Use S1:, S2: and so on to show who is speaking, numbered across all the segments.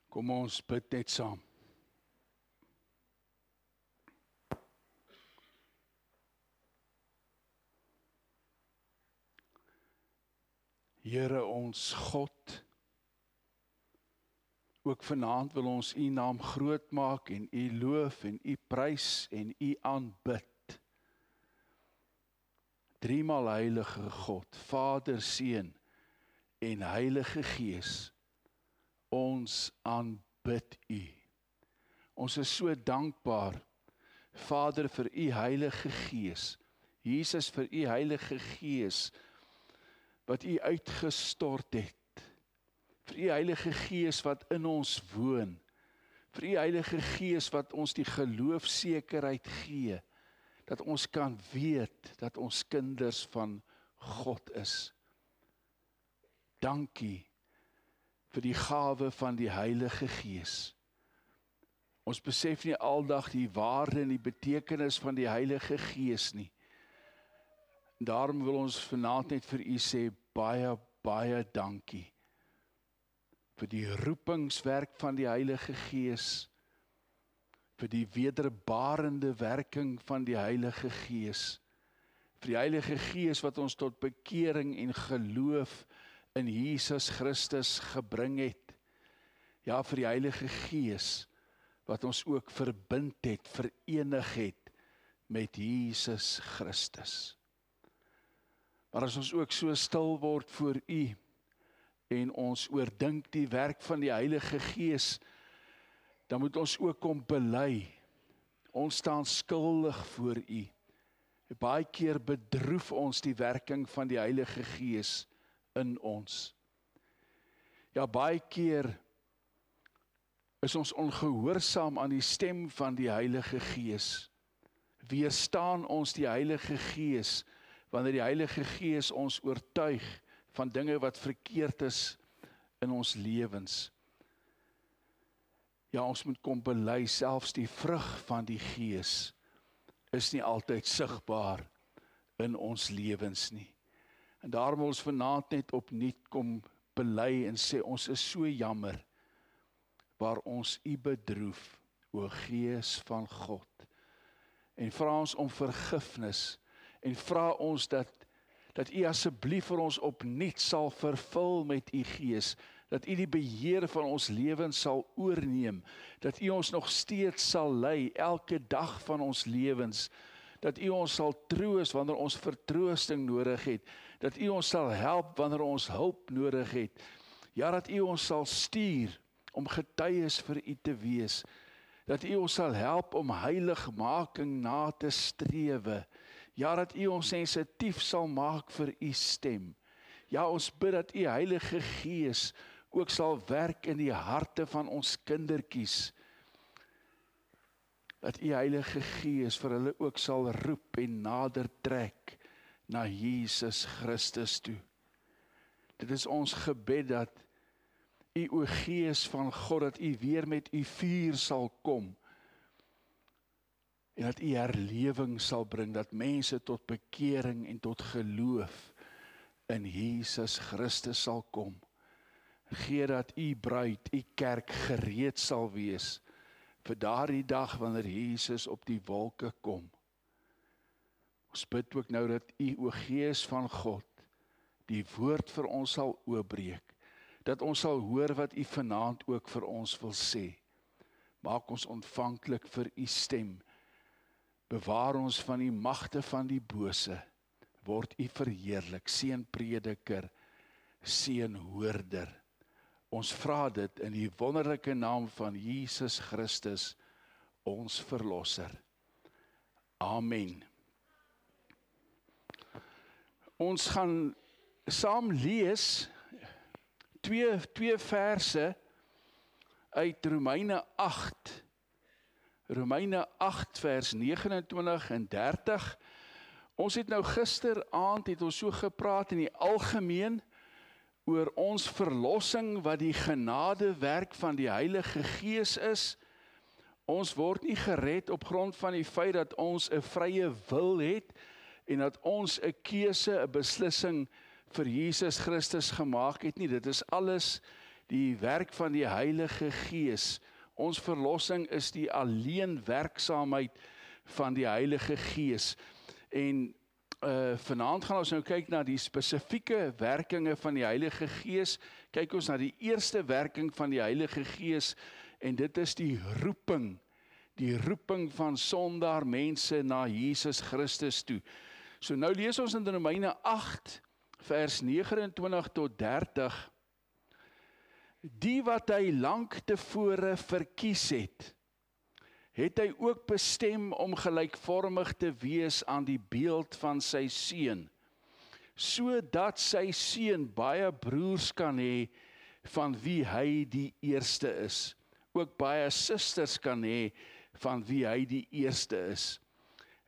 S1: Kom ons bid net saam. Here ons God, ook vanaand wil ons U naam groot maak en U loof en U prys en U aanbid. Driemaal heilige God, Vader, Seun en Heilige Gees, ons aanbid U. Ons is so dankbaar, Vader, vir U Heilige Gees, Jesus vir U Heilige Gees, wat U uitgestort het, vir U Heilige Gees wat in ons woon, vir U Heilige Gees wat ons die geloofsekerheid gee, dat ons kan weet dat ons kinders van God is. Dankie vir die gawe van die Heilige Gees. Ons besef nie aldag die waarde en die betekenis van die Heilige Gees nie. Daarom wil ons vanaand net vir U sê, baie, baie dankie vir die roepingswerk van die Heilige Gees, vir die wederbarende werking van die Heilige Gees, vir die Heilige Gees wat ons tot bekering en geloof in Jesus Christus gebring het. Ja, vir die Heilige Gees wat ons ook verbind het, verenig het met Jesus Christus. Maar as ons ook so stil word voor U en ons oordink die werk van die Heilige Gees, dan moet ons ook kom bely. Ons staan skuldig voor U. Baie keer bedroef ons die werking van die Heilige Gees in ons. Ja, baie keer is ons ongehoorsaam aan die stem van die Heilige Gees. Weerstaan ons die Heilige Gees, wanneer die Heilige Gees ons oortuig van dinge wat verkeerd is in ons lewens. Ja, ons moet kom bely, selfs die vrug van die Gees is nie altyd sigbaar in ons lewens nie. En daarom wil ons vanaand net opnuut kom bely en sê, ons is so jammer waar ons U bedroef, o Gees van God. En vra ons om vergifnis en vra ons dat U asseblief vir ons opnuut sal vervul met U Gees, dat U die beheer van ons lewens sal oorneem, dat U ons nog steeds sal lei elke dag van ons lewens, dat U ons sal troos wanneer ons vertroosting nodig het, dat U ons sal help wanneer ons hulp nodig het, ja, dat U ons sal stuur om getuies vir U te wees, dat U ons sal help om heiligmaking na te strewe, ja, dat U ons sensitief sal maak vir U stem, ja, ons bid dat U Heilige Gees ook sal werk in die harte van ons kindertjies, dat U Heilige Gees vir hulle ook sal roep en nader trek na Jesus Christus toe. Dit is ons gebed dat U, o Gees van God, dat U weer met U vuur sal kom en dat U herlewing sal bring, dat mense tot bekering en tot geloof in Jesus Christus sal kom. Gee dat U bruid, U kerk gereed sal wees vir daardie dag wanneer Jesus op die wolke kom. Ons bid ook nou dat U, o Gees van God, die woord vir ons sal oopbreek, dat ons sal hoor wat U vanaand ook vir ons wil sê. Maak ons ontvanklik vir U stem. Bewaar ons van die magte van die bose. word U verheerlik, seënprediker, seënhoorder. Ons vra dit in die wonderlike naam van Jesus Christus, ons Verlosser. Amen. Ons gaan saam lees twee verse uit Romeine 8. Romeine 8 vers 29 en 30. Ons het nou gisteraand het ons so gepraat in die algemeen oor ons verlossing wat die genadewerk van die Heilige Gees is. Ons word nie gered op grond van die feit dat ons 'n vrye wil het en dat ons 'n keuse, 'n beslissing vir Jesus Christus gemaak het nie. Dit is alles die werk van die Heilige Gees. Ons verlossing is die alleen werksaamheid van die Heilige Gees. En vanaand gaan ons nou kyk na die spesifieke werkinge van die Heilige Gees. Kyk ons na die eerste werking van die Heilige Gees en dit is die roeping van sondaar mense na Jesus Christus toe. So nou lees ons in Romeine 8 vers 29 tot 30. Die wat hy lank tevore verkies het hy ook bestem om gelykvormig te wees aan die beeld van sy seun, sodat sy seun baie broers kan hê van wie hy die eerste is, ook baie susters kan hê van wie hy die eerste is.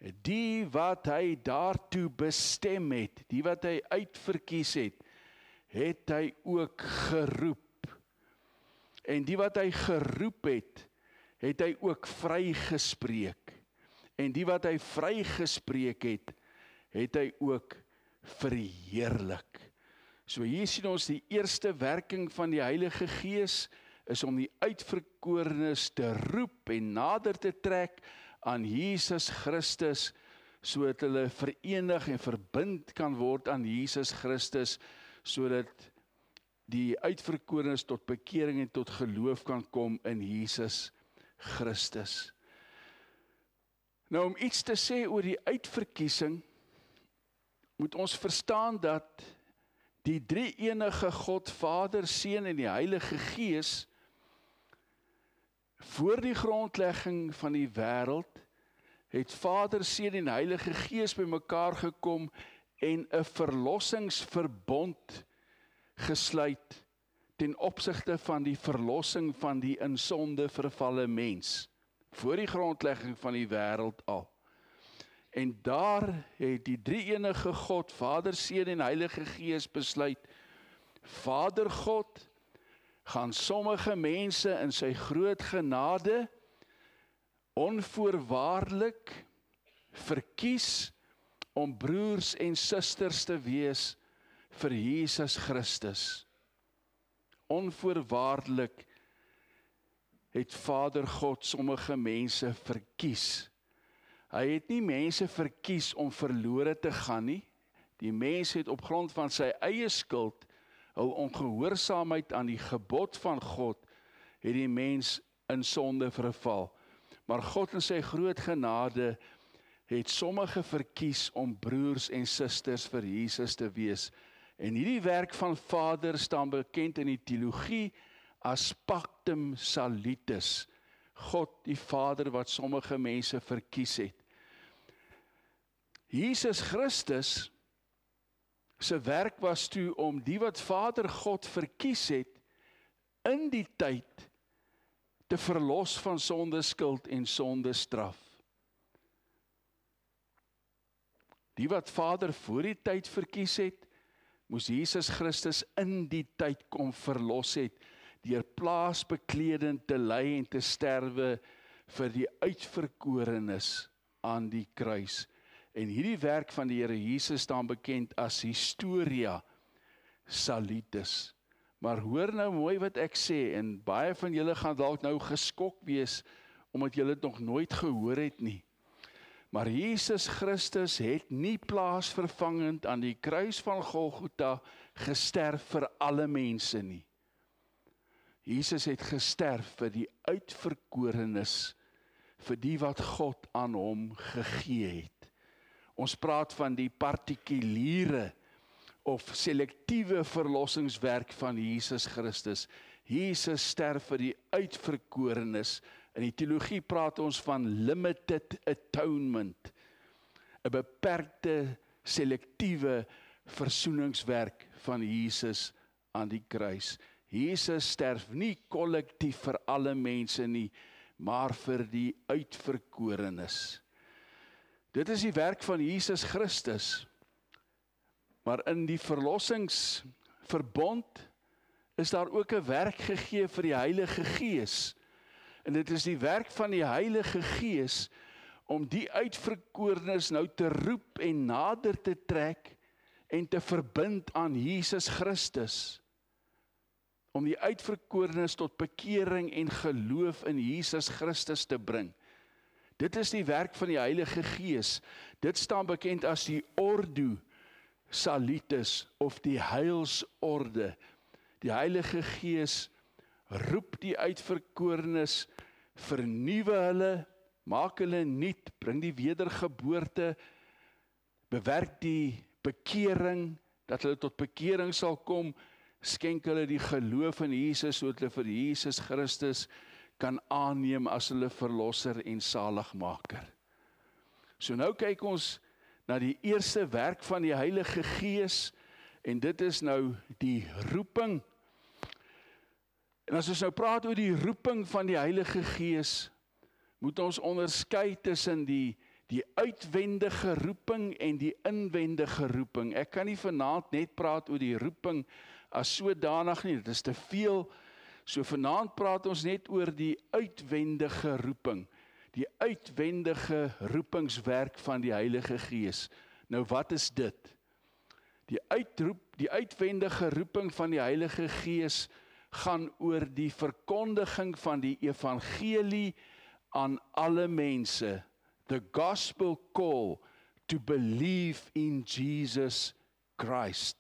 S1: Die wat hy daartoe bestem het, die wat hy uitverkies het hy ook geroep. En die wat hy geroep het hy ook vrygespreek. En die wat hy vrygespreek het hy ook verheerlik. So hier sien ons die eerste werking van die Heilige Gees is om die uitverkorenes te roep en nader te trek aan Jesus Christus, sodat hulle verenig en verbind kan word aan Jesus Christus, sodat die uitverkorenes tot bekering en tot geloof kan kom in Jesus Christus. Nou om iets te sê oor die uitverkiesing, moet ons verstaan dat die drie-enige God, Vader, Seun en die Heilige Gees, voor die grondlegging van die wêreld, het Vader, Seun en Heilige Gees bymekaar gekom en 'n verlossingsverbond gesluit ten opsigte van die verlossing van die in sonde vervalle mens, voor die grondlegging van die wêreld al. En daar het die drie-enige God, Vader, Seun en Heilige Gees besluit, Vader God gaan sommige mense in sy groot genade onvoorwaardelik verkies om broers en susters te wees vir Jesus Christus. Onvoorwaardelik het Vader God sommige mense verkies. Hy het nie mense verkies om verlore te gaan nie. Die mens het op grond van sy eie skuld, hul ongehoorsaamheid aan die gebod van God, het die mens in sonde verval. Maar God in sy groot genade het sommige verkies om broers en susters vir Jesus te wees. En hierdie werk van Vader staan bekend in die teologie as pactum salutis. God die Vader wat sommige mense verkies het. Jesus Christus se werk was toe om die wat Vader God verkies het, in die tyd te verlos van sondeskuld en sondestraf. Die wat Vader voor die tyd verkies het, moes Jesus Christus in die tyd kom verlos het, deur plaasbekledend te ly en te sterwe vir die uitverkorenes aan die kruis. En hierdie werk van die Here Jesus staan bekend as Historia Salutis. Maar hoor nou mooi wat ek sê, en baie van julle gaan dalk nou geskok wees, omdat julle dit nog nooit gehoor het nie. Maar Jesus Christus het nie plaasvervangend aan die kruis van Golgotha gesterf vir alle mense nie. Jesus het gesterf vir die uitverkorenes, vir die wat God aan hom gegee het. Ons praat van die partikuliere of selektiewe verlossingswerk van Jesus Christus. Jesus sterf vir die uitverkorenes. In die teologie praat ons van limited atonement, 'n beperkte, selektiewe versoeningswerk van Jesus aan die kruis. Jesus sterf nie kollektief vir alle mense nie, maar vir die uitverkorenes. Dit is die werk van Jesus Christus. Maar in die verlossingsverbond is daar ook 'n werk gegee vir die Heilige Gees. En dit is die werk van die Heilige Gees om die uitverkorenes nou te roep en nader te trek en te verbind aan Jesus Christus. Om die uitverkorenes tot bekering en geloof in Jesus Christus te bring. Dit is die werk van die Heilige Gees. Dit staan bekend as die Ordo Salutis of die heilsorde. Die Heilige Gees roep die uitverkorenes, vernuwe hulle, maak hulle nuut, bring die wedergeboorte, bewerk die bekering, dat hulle tot bekering sal kom, skenk hulle die geloof in Jesus, sodat hulle vir Jesus Christus kan aanneem as hulle verlosser en saligmaker. So nou kyk ons na die eerste werk van die Heilige Gees, en dit is nou die roeping. En as ons nou praat oor die roeping van die Heilige Gees, moet ons onderskei tussen die uitwendige roeping en die inwendige roeping. Ek kan nie vanaand net praat oor die roeping as sodanig nie, dit is te veel. So vanaand praat ons net oor die uitwendige roeping, die uitwendige roepingswerk van die Heilige Gees. Nou wat is dit? Die uitwendige roeping van die Heilige Gees gaan oor die verkondiging van die evangelie aan alle mense. The gospel call to believe in Jesus Christ.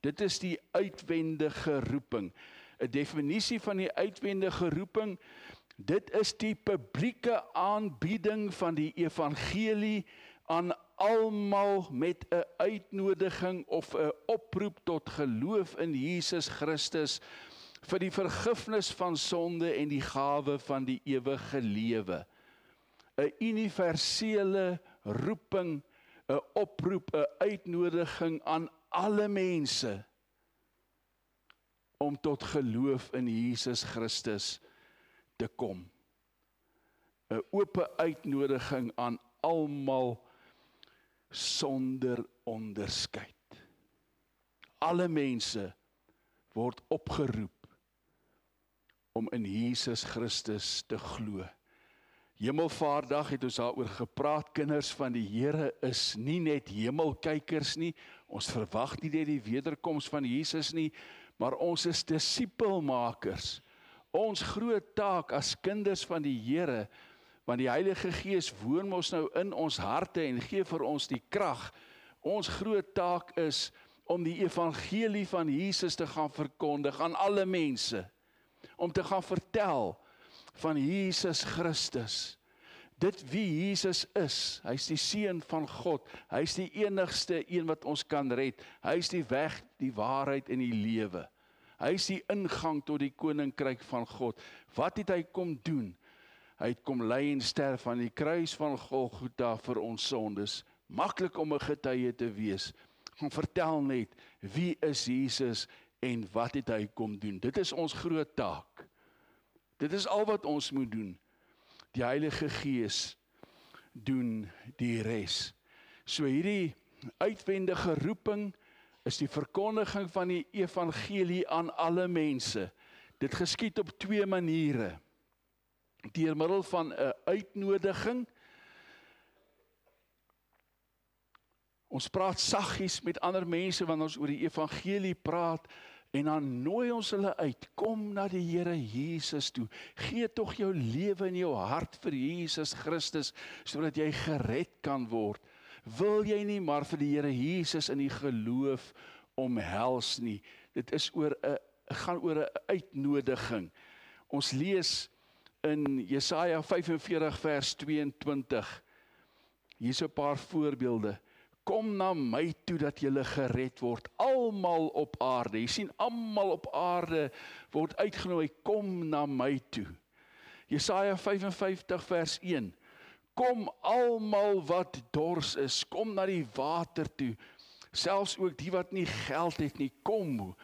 S1: Dit is die uitwendige roeping. 'n Definisie van die uitwendige roeping, dit is die publieke aanbieding van die evangelie aan almal met 'n uitnodiging of 'n oproep tot geloof in Jesus Christus vir die vergifnis van sonde en die gawe van die ewige lewe. 'n Universele roeping, 'n oproep, 'n uitnodiging aan alle mense om tot geloof in Jesus Christus te kom. 'n Ope uitnodiging aan almal sonder onderskeid. Alle mense word opgeroep om in Jesus Christus te glo. Hemelvaartdag het ons daaroor gepraat. Kinders van die Here is nie net hemelkykers nie. Ons verwag nie net die wederkoms van Jesus nie, maar ons is disipelmakers. Ons groot taak as kinders van die Here, want die Heilige Gees woon mos nou in ons harte en gee vir ons die krag. Ons groot taak is om die evangelie van Jesus te gaan verkondig aan alle mense. Om te gaan vertel van Jesus Christus. Dit wie Jesus is. Hy is die Seun van God. Hy is die enigste een wat ons kan red. Hy is die weg, die waarheid en die lewe. Hy is die ingang tot die koninkryk van God. Wat het hy kom doen? Hy het kom ly en sterf aan die kruis van Golgotha vir ons sondes. Maklik om 'n getuie te wees. Kom vertel net, wie is Jesus en wat het hy kom doen? Dit is ons groot taak. Dit is al wat ons moet doen. Die Heilige Gees doen die res. So hierdie uitwendige roeping is die verkondiging van die evangelie aan alle mense. Dit geskied op twee maniere. Deur middel van 'n uitnodiging. Ons praat saggies met ander mense wanneer ons oor die evangelie praat, en dan nooi ons hulle uit. Kom na die Here Jesus toe. Gee tog jou lewe en jou hart vir Jesus Christus, sodat jy gered kan word. Wil jy nie maar vir die Here Jesus in die geloof omhels nie. Dit is gaan oor 'n uitnodiging. Ons lees in Jesaja 45 vers 22. Hier's 'n paar voorbeelde. kom na my toe dat julle gered word, almal op aarde. Jy sien, almal op aarde word uitgenooi, kom na my toe. Jesaja 55 vers 1, kom almal wat dors is, kom na die water toe, selfs ook die wat nie geld het nie, kom,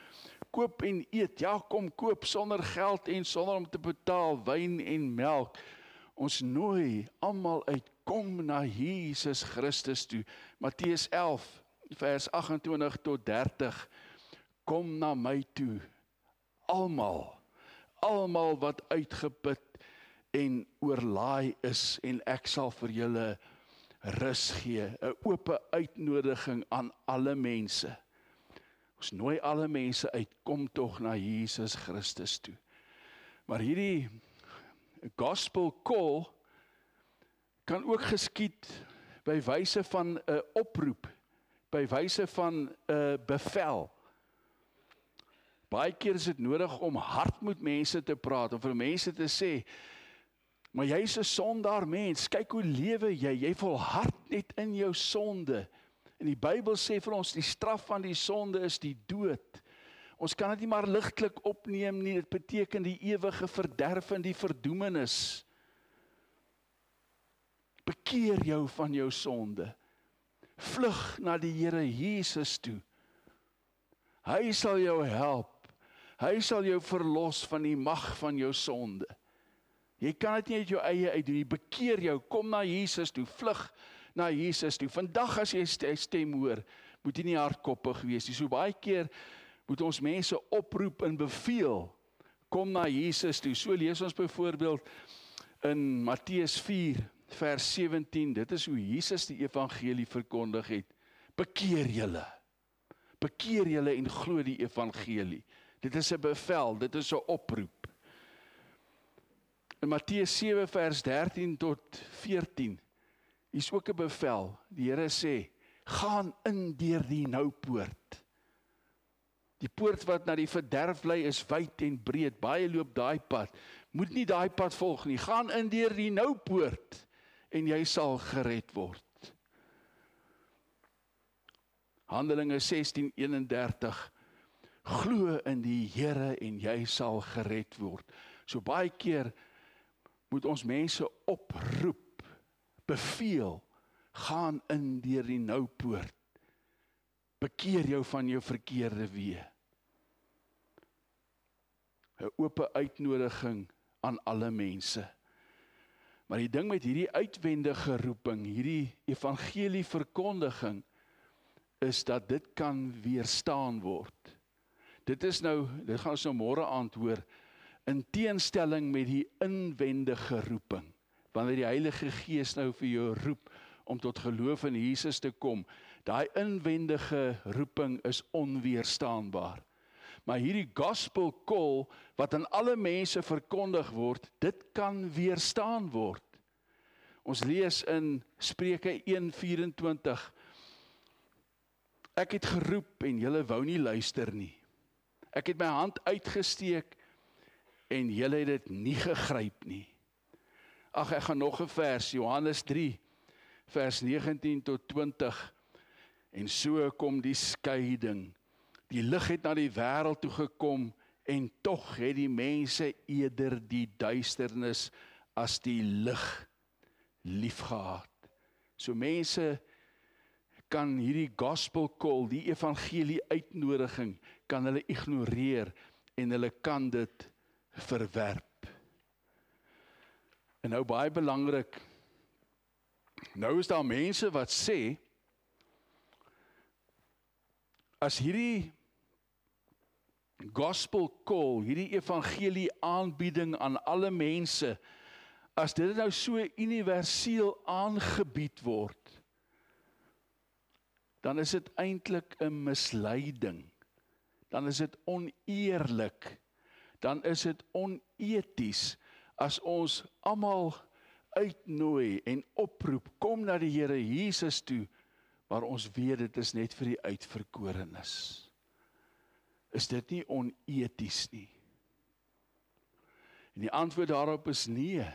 S1: koop en eet, ja kom koop sonder geld en sonder om te betaal, wyn en melk. Ons nooi almal uit, kom na Jesus Christus toe. Matteus 11 vers 28 tot 30, kom na my toe, almal wat uitgeput en oorlaai is, en ek sal vir julle rus gee, 'n oop uitnodiging aan alle mense. Ons nooi alle mense uit, kom tog na Jesus Christus toe. Maar hierdie gospel call kan ook geskied by wyse van 'n oproep, by wyse van 'n bevel. Baie keer is dit nodig om hard met mense te praat, om vir mense te sê, maar jy is 'n sondaar mens, kyk hoe lewe jy, jy volhard net in jou sonde. En die Bybel sê vir ons, die straf van die sonde is die dood. Ons kan dit nie maar ligtelik opneem nie, dit beteken die ewige verderf en die verdoemenis. Bekeer jou van jou sonde. Vlug na die Here Jesus toe. Hy sal jou help. Hy sal jou verlos van die mag van jou sonde. Jy kan dit nie uit jou eie uitdoen nie. Bekeer jou, kom na Jesus toe, vlug na Jesus toe. Vandag as jy stem hoor, moet jy nie hardkoppig wees nie. So baie keer moet ons mense oproep en beveel, kom na Jesus toe. So lees ons byvoorbeeld in Matteus 4 vers 17, dit is hoe Jesus die evangelie verkondig het. Bekeer julle en glo die evangelie. Dit is 'n bevel, dit is 'n oproep. In Matteus 7 vers 13 tot 14 is ook 'n bevel. Die Here sê, gaan in deur die nou poort. Die poort wat na die verderf lei is wyd en breed, baie loop daai pad. Moet nie daai pad volg nie, gaan in deur die nou poort en jy sal gered word. Handelinge 16:31, glo in die Here en jy sal gered word. So baie keer moet ons mense oproep, beveel, gaan in deur die nou poort. Bekeer jou van jou verkeerde weë. 'n Oop uitnodiging aan alle mense. Maar die ding met hierdie uitwendige roeping, hierdie evangelie verkondiging, is dat dit kan weerstaan word. Dit gaan ons nou môre aand hoor, in teenstelling met die inwendige roeping. Wanneer die Heilige Gees nou vir jou roep om tot geloof in Jesus te kom, daai inwendige roeping is onweerstaanbaar. Maar hierdie gospel call wat aan alle mense verkondig word, dit kan weerstaan word. Ons lees in Spreuke 1:24, ek het geroep en julle wou nie luister nie. Ek het my hand uitgesteek en julle het dit nie gegryp nie. Ag, ek gaan nog 'n vers, Johannes 3, vers 19 tot 20. En so kom die skeiding. Die lig het na die wêreld toe gekom en tog het die mense eerder die duisternis as die lig liefgehad. So mense kan hierdie gospel call, die evangelie uitnodiging, kan hulle ignoreer en hulle kan dit verwerp. En nou baie belangrik, nou is daar mense wat sê, as hierdie gospel call, hierdie evangelie aanbieding aan alle mense, as dit nou so universeel aangebied word, dan is dit eintlik 'n misleiding. Dan is dit oneerlik. Dan is dit oneties as ons almal uitnooi en oproep, kom na die Here Jesus toe, maar ons weet dit is net vir die uitverkorenes. Is dit nie oneties nie? En die antwoord daarop is nee.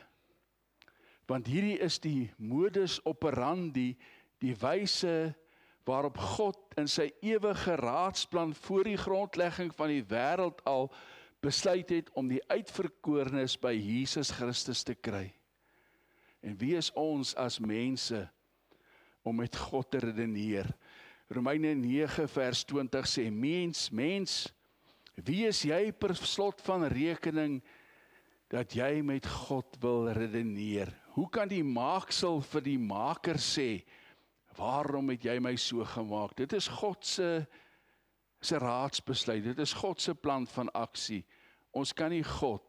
S1: Want hierdie is die modus operandi, die wyse waarop God in sy ewige raadsplan voor die grondlegging van die wêreld al besluit het om die uitverkorenes by Jesus Christus te kry. En wie is ons as mense om met God te redeneer? Romeine 9 vers 20 sê, mens, wie is jy per slot van rekening dat jy met God wil redeneer? Hoe kan die maaksel vir die maker sê, waarom het jy my so gemaak? Dit is God se raadsbesluit, dit is God se plan van aksie. Ons kan nie God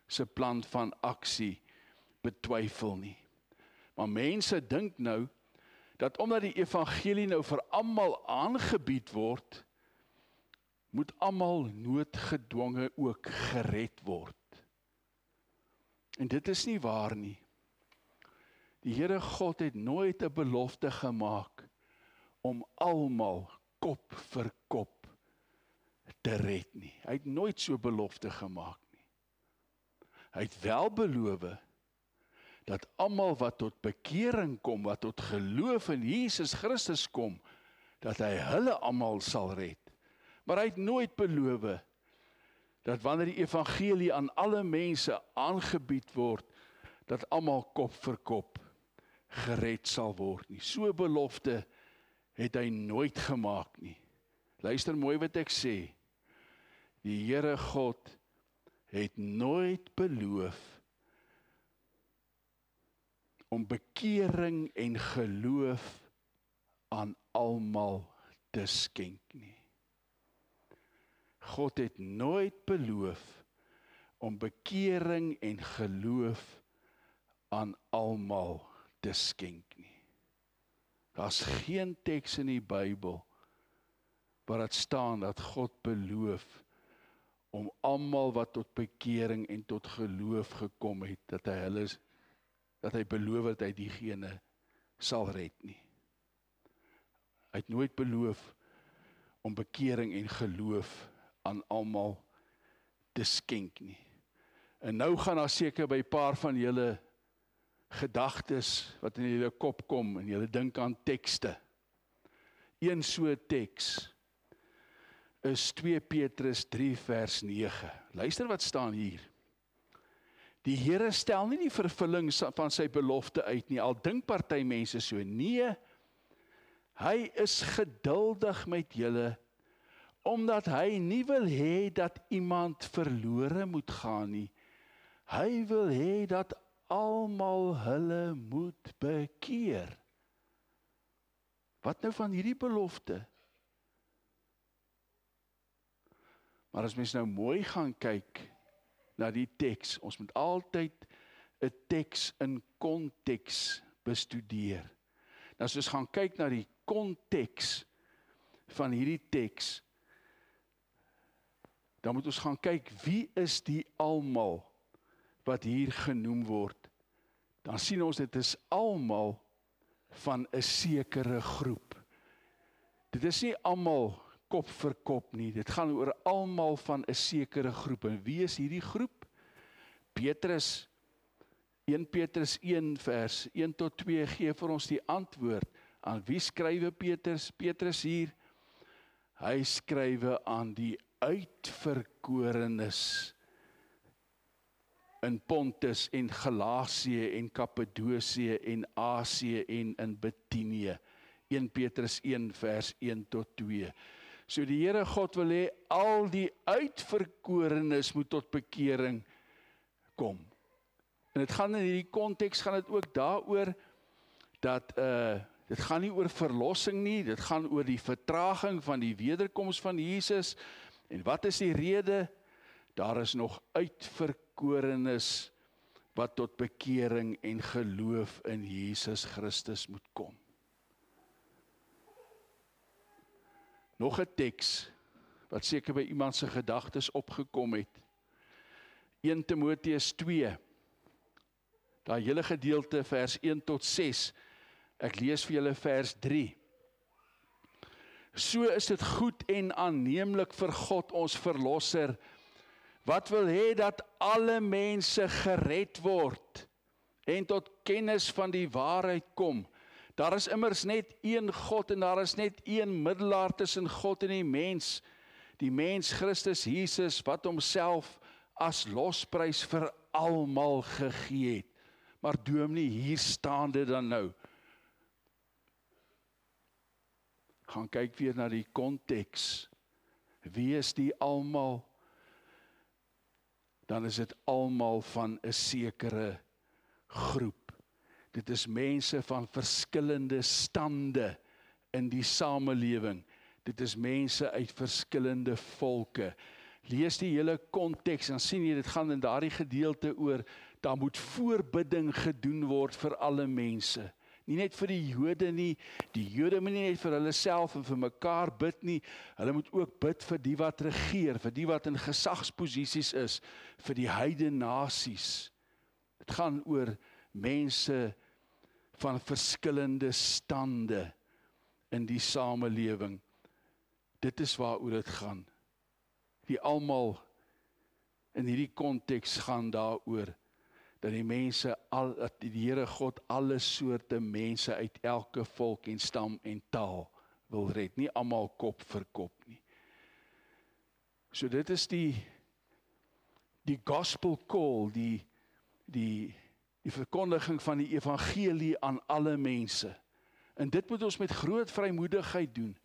S1: se plan van aksie betwyfel nie. Maar mense dink nou, dat omdat die evangelie nou vir almal aangebied word, moet almal noodgedwonge ook gered word. En dit is nie waar nie. Die Here God het nooit 'n belofte gemaak om almal kop vir kop te red nie. Hy het nooit so belofte gemaak nie. Hy het wel beloof dat almal wat tot bekering kom, wat tot geloof in Jesus Christus kom, dat hy hulle almal sal red. Maar hy het nooit beloof dat wanneer die evangelie aan alle mense aangebied word, dat almal kop vir kop gered sal word nie. So 'n belofte het hy nooit gemaak nie. Luister mooi wat ek sê. Die Here God het nooit beloof om bekering en geloof aan almal te skenk nie. God het nooit beloof om bekering en geloof aan almal te skenk nie. Daar's geen teks in die Bybel waar dit staan dat God beloof om almal wat tot bekering en tot geloof gekom het, dat hy beloof dat hy diegene sal red nie. Hy het nooit beloof om bekering en geloof aan almal te skenk nie. En nou gaan daar seker by 'n paar van julle gedagtes wat in julle kop kom en julle dink aan tekste. Een so teks is 2 Petrus 3 vers 9. Luister wat staan hier. Die Here stel nie die vervulling van sy belofte uit nie, al dink party mense so. Nee, hy is geduldig met julle, omdat hy nie wil hê dat iemand verlore moet gaan nie. Hy wil hê dat almal hulle moet bekeer. Wat nou van hierdie belofte? Maar as mens nou mooi gaan kyk na die teks, ons moet altyd 'n teks in konteks bestudeer. Nou as ons gaan kyk na die konteks van hierdie teks, dan moet ons gaan kyk, wie is die almal wat hier genoem word? Dan sien ons dit is almal van 'n sekere groep. Dit is nie almal kop vir kop nie, dit gaan oor almal van 'n sekere groep. En wie is hierdie groep? Petrus, 1 Petrus 1 vers 1 tot 2 gee vir ons die antwoord. Aan wie skrywe Petrus hier? Hy skrywe aan die uitverkorenes in Pontus en Galasië en Kappadosie en Asië en in Bithynië. 1 Petrus 1 vers 1 tot 2. So die Here God wil hê al die uitverkorenes moet tot bekering kom. En dit gaan in hierdie konteks gaan dit ook daaroor dat dit gaan nie oor verlossing nie, dit gaan oor die vertraging van die wederkoms van Jesus. En wat is die rede? Daar is nog uitverkorenes wat tot bekering en geloof in Jesus Christus moet kom. Nog 'n teks wat seker by iemand se gedagtes opgekom het. 1 Timoteus 2. Daai hele gedeelte vers 1 tot 6. Ek lees vir julle vers 3. So is dit goed en aanneemlik vir God ons verlosser, wat wil hê dat alle mense gered word en tot kennis van die waarheid kom. Daar is immers net een God en daar is net een middelaar tussen God en die mens Christus Jesus, wat homself as losprys vir almal gegee het. Maar dominee, hier staan dit dan nou. Gaan kyk weer na die konteks. Wie is die almal? Dan is dit almal van 'n sekere groep. Dit is mense van verskillende stande in die samelewing. Dit is mense uit verskillende volke. Lees die hele konteks en sien jy, dit gaan in daardie gedeelte oor, daar moet voorbidding gedoen word vir alle mense. Nie net vir die Jode nie, die Jode moet nie net vir hulle self en vir mekaar bid nie, hulle moet ook bid vir die wat regeer, vir die wat in gesagsposisies is, vir die heidene nasies. Dit gaan oor mense van verskillende stande in die samelewing. Dit is waaroor dit gaan. Die almal in hierdie konteks gaan daaroor dat die mense, dat die Here God alle soorte mense uit elke volk en stam en taal wil red, nie almal kop vir kop nie. So dit is die gospel call, die verkondiging van die evangelie aan alle mense. En dit moet ons met groot vrymoedigheid doen,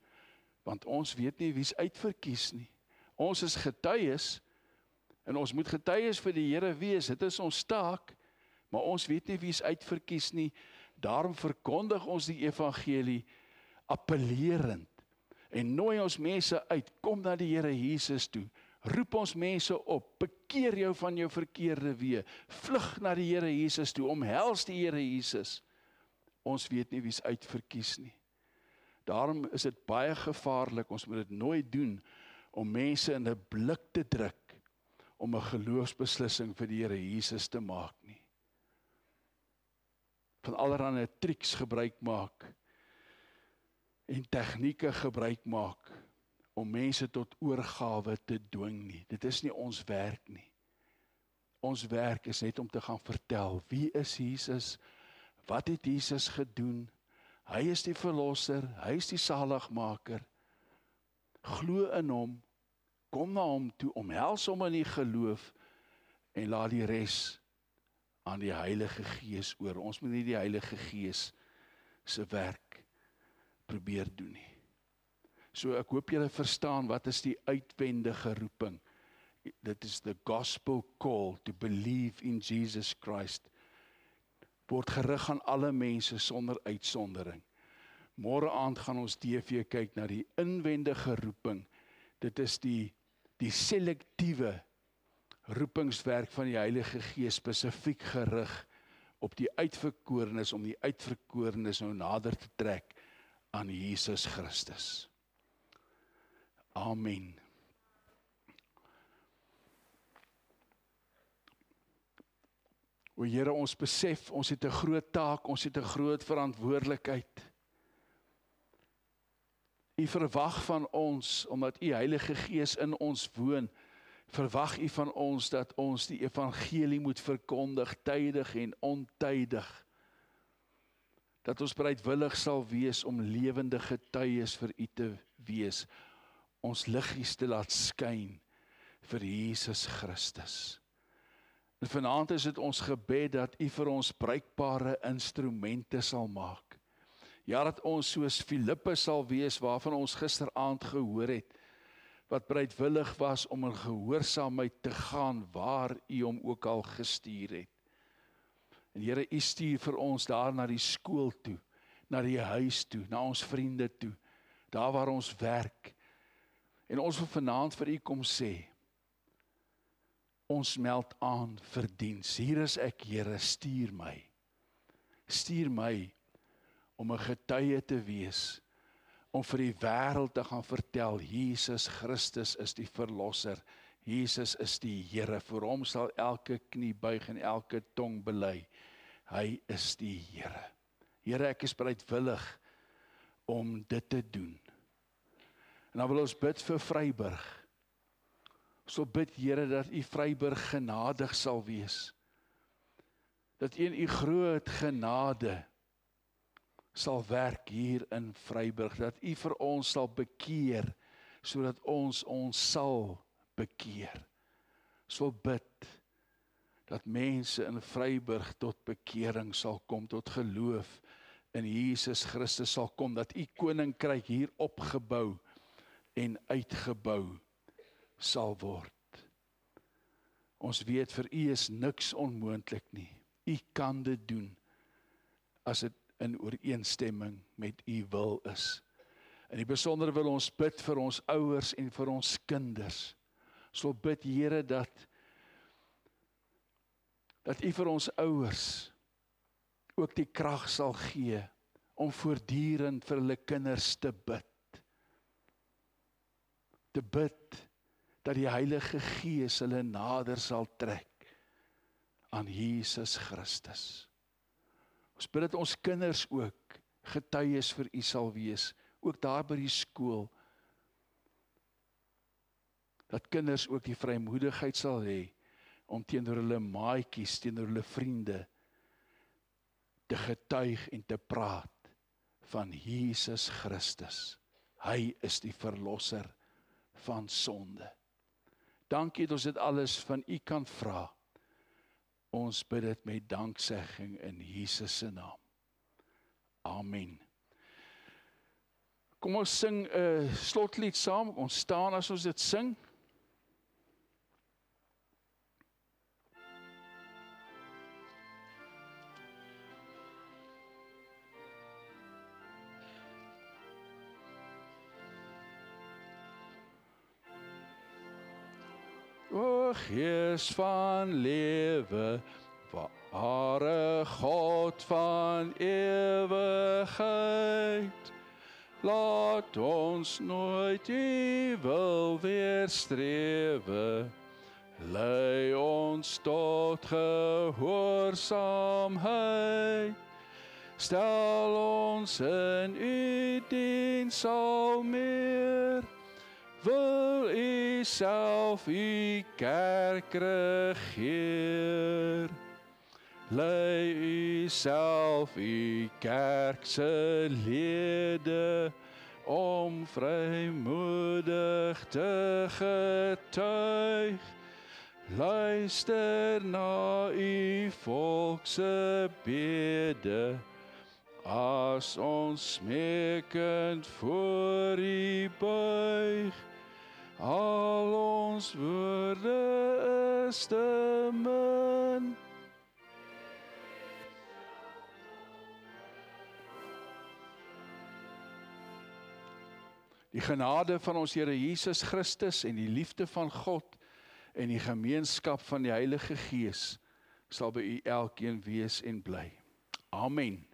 S1: want ons weet nie wie's uitverkies nie. Ons is getuies, en ons moet getuies vir die Here wees, dit is ons taak, maar ons weet nie wie's uitverkies nie, daarom verkondig ons die evangelie appellerend, en nooi ons mense uit, kom na die Here Jesus toe, roep ons mense op, bekeer jou van jou verkeerde weë, vlug na die Here Jesus toe, omhels die Here Jesus. Ons weet nie wie's uitverkies nie. Daarom is dit baie gevaarlik, ons moet dit nooit doen, om mense in 'n blik te druk, om 'n geloofsbeslissing vir die Here Jesus te maak nie. Van allerlei triks gebruik maak, en tegnieke gebruik maak, om mense tot oorgawe te dwing nie. Dit is nie ons werk nie. Ons werk is net om te gaan vertel, wie is Jesus, wat het Jesus gedoen, hy is die verlosser, hy is die saligmaker, glo in hom, kom na hom toe, omhels hom in die geloof, en laat die res aan die Heilige Gees oor. Ons moet nie die Heilige Gees se werk probeer doen nie. So ek hoop julle verstaan, wat is die uitwendige roeping? Dit is the gospel call to believe in Jesus Christ. Word gerig aan alle mense sonder uitsondering. Môre aand gaan ons TV kyk na die inwendige roeping. Dit is die selektiewe roepingswerk van die Heilige Gees, spesifiek gerig op die uitverkorenes, om die uitverkorenes nou nader te trek aan Jesus Christus. Amen. O Here, ons besef, ons het 'n groot taak, ons het 'n groot verantwoordelikheid. U verwag van ons, omdat U Heilige Gees in ons woon, verwag U van ons dat ons die evangelie moet verkondig, tydig en ontydig. Dat ons bereidwillig sal wees om lewende getuies vir U te wees, ons liggies te laat skyn vir Jesus Christus. En vanaand is dit ons gebed dat U vir ons bruikbare instrumente sal maak. Ja, dat ons soos Filippe sal wees, waarvan ons gisteraand gehoor het, wat bereidwillig was om in gehoorsaamheid te gaan waar U hom ook al gestuur het. En Here, U stuur vir ons daar na die skool toe, na die huis toe, na ons vriende toe, daar waar ons werk. En ons wil vanaand vir U kom sê, ons meld aan vir diens. Hier is ek, Here, stuur my. Stuur my om 'n getuie te wees, om vir die wêreld te gaan vertel, Jesus Christus is die verlosser, Jesus is die Here, vir hom sal elke knie buig en elke tong bely, hy is die Here. Here, ek is bereidwillig om dit te doen. En dan wil ons bid vir Vryburg. Ons wil bid, Here, dat U Vryburg genadig sal wees. Dat U in U groot genade sal werk hier in Vryburg, dat U vir ons sal bekeer, sodat ons sal bekeer. Ons wil bid, dat mense in Vryburg tot bekering sal kom, tot geloof in Jesus Christus sal kom, dat U koninkryk hier opgebou en uitgebou sal word. Ons weet vir U is niks onmoontlik nie. U kan dit doen, as dit in ooreenstemming met U wil is. In die besonder wil ons bid vir ons ouers en vir ons kinders. Ons wil bid, Here, dat U vir ons ouers ook die krag sal gee om voortdurend vir hulle kinders te bid. Te bid dat die Heilige Gees hulle nader sal trek aan Jesus Christus. Ons bid dat ons kinders ook getuies vir U sal wees, ook daar by die skool. Dat kinders ook die vrymoedigheid sal hê om teenoor hulle maatjies, teenoor hulle vriende te getuig en te praat van Jesus Christus. Hy is die verlosser van sonde. Dankie dat ons dit alles van U kan vra. Ons bid dit met danksegging in Jesus se naam. Amen. Kom ons sing 'n slotlied saam. Ons staan as ons dit sing. O Gees van lewe, ware God van ewigheid, laat ons nooit U wil weerstrewe, lei ons tot gehoorsaamheid, stel ons in U diens al meer, wil U self U kerk regeer. Lei U self U kerk se lede om vrymoedig te getuig. Luister na U volk se bede, as ons smeekend voor U buig. Al ons woorde is te min. Die genade van ons Here Jesus Christus en die liefde van God en die gemeenskap van die Heilige Gees sal by u elkeen wees en bly. Amen.